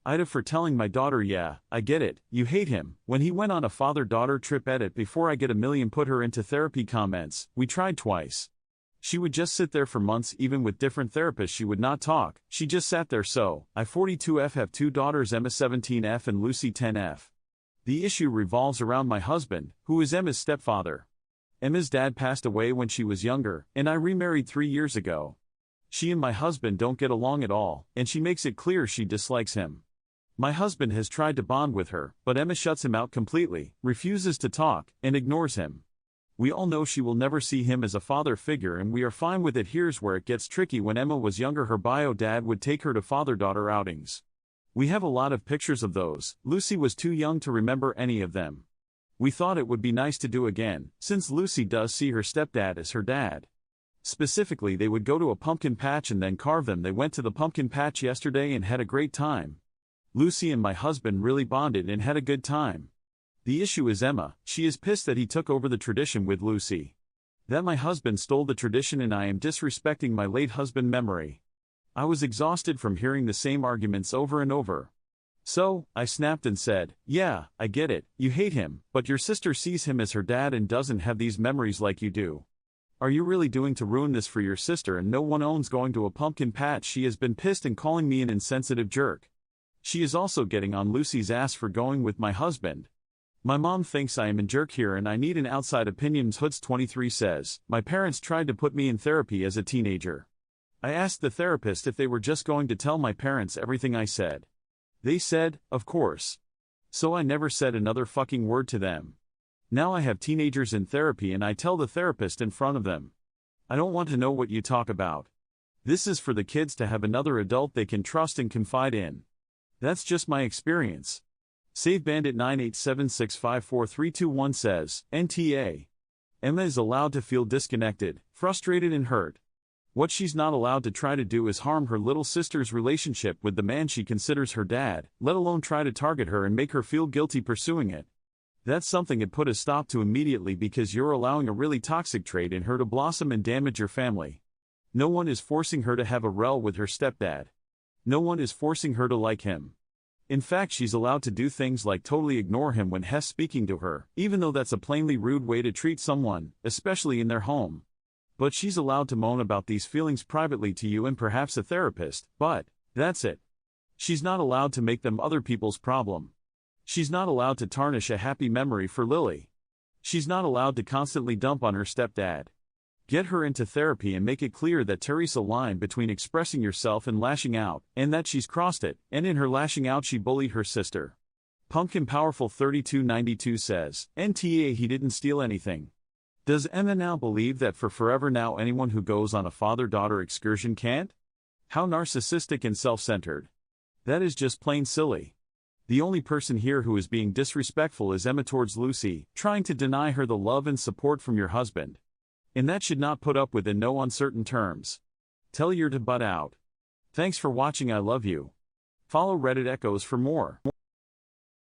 AITA for telling my daughter, yeah, I get it, you hate him. When he went on a father-daughter trip edit before I get a million put her into therapy comments, we tried twice. She would just sit there for months even with different therapists she would not talk, she just sat there so. I 42F have two daughters Emma 17F and Lucy 10F. The issue revolves around my husband, who is Emma's stepfather. Emma's dad passed away when she was younger, and I remarried 3 years ago. She and my husband don't get along at all, and she makes it clear she dislikes him. My husband has tried to bond with her, but Emma shuts him out completely, refuses to talk, and ignores him. We all know she will never see him as a father figure and we are fine with it. Here's where it gets tricky. When Emma was younger, her bio dad would take her to father-daughter outings. We have a lot of pictures of those. Lucy was too young to remember any of them. We thought it would be nice to do again, since Lucy does see her stepdad as her dad. Specifically, they would go to a pumpkin patch and then carve them. They went to the pumpkin patch yesterday and had a great time. Lucy and my husband really bonded and had a good time. The issue is Emma. She is pissed that he took over the tradition with Lucy. That my husband stole the tradition and I am disrespecting my late husband memory. I was exhausted from hearing the same arguments over and over. So, I snapped and said, yeah, I get it, you hate him, but your sister sees him as her dad and doesn't have these memories like you do. Are you really doing to ruin this for your sister? And no one owns going to a pumpkin patch. She has been pissed and calling me an insensitive jerk. She is also getting on Lucy's ass for going with my husband. My mom thinks I am a jerk here and I need an outside opinion. Hoods 23 says, my parents tried to put me in therapy as a teenager. I asked the therapist if they were just going to tell my parents everything I said. They said, of course. So I never said another fucking word to them. Now I have teenagers in therapy and I tell the therapist in front of them. I don't want to know what you talk about. This is for the kids to have another adult they can trust and confide in. That's just my experience. Save Bandit 987654321 says, NTA. Emma is allowed to feel disconnected, frustrated and hurt. What she's not allowed to try to do is harm her little sister's relationship with the man she considers her dad, let alone try to target her and make her feel guilty pursuing it. That's something it put a stop to immediately because you're allowing a really toxic trait in her to blossom and damage your family. No one is forcing her to have a rel with her stepdad. No one is forcing her to like him. In fact, she's allowed to do things like totally ignore him when he's speaking to her, even though that's a plainly rude way to treat someone, especially in their home. But she's allowed to moan about these feelings privately to you and perhaps a therapist, but that's it. She's not allowed to make them other people's problem. She's not allowed to tarnish a happy memory for Lily. She's not allowed to constantly dump on her stepdad. Get her into therapy and make it clear that there's a line between expressing yourself and lashing out, and that she's crossed it, and in her lashing out she bullied her sister. Pumpkin Powerful 3292 says, NTA he didn't steal anything. Does Emma now believe that for forever now anyone who goes on a father-daughter excursion can't? How narcissistic and self-centered. That is just plain silly. The only person here who is being disrespectful is Emma towards Lucy, trying to deny her the love and support from your husband. And that should not put up with in no uncertain terms. Tell your to butt out. Thanks for watching. I love you. Follow Reddit Echoes for more.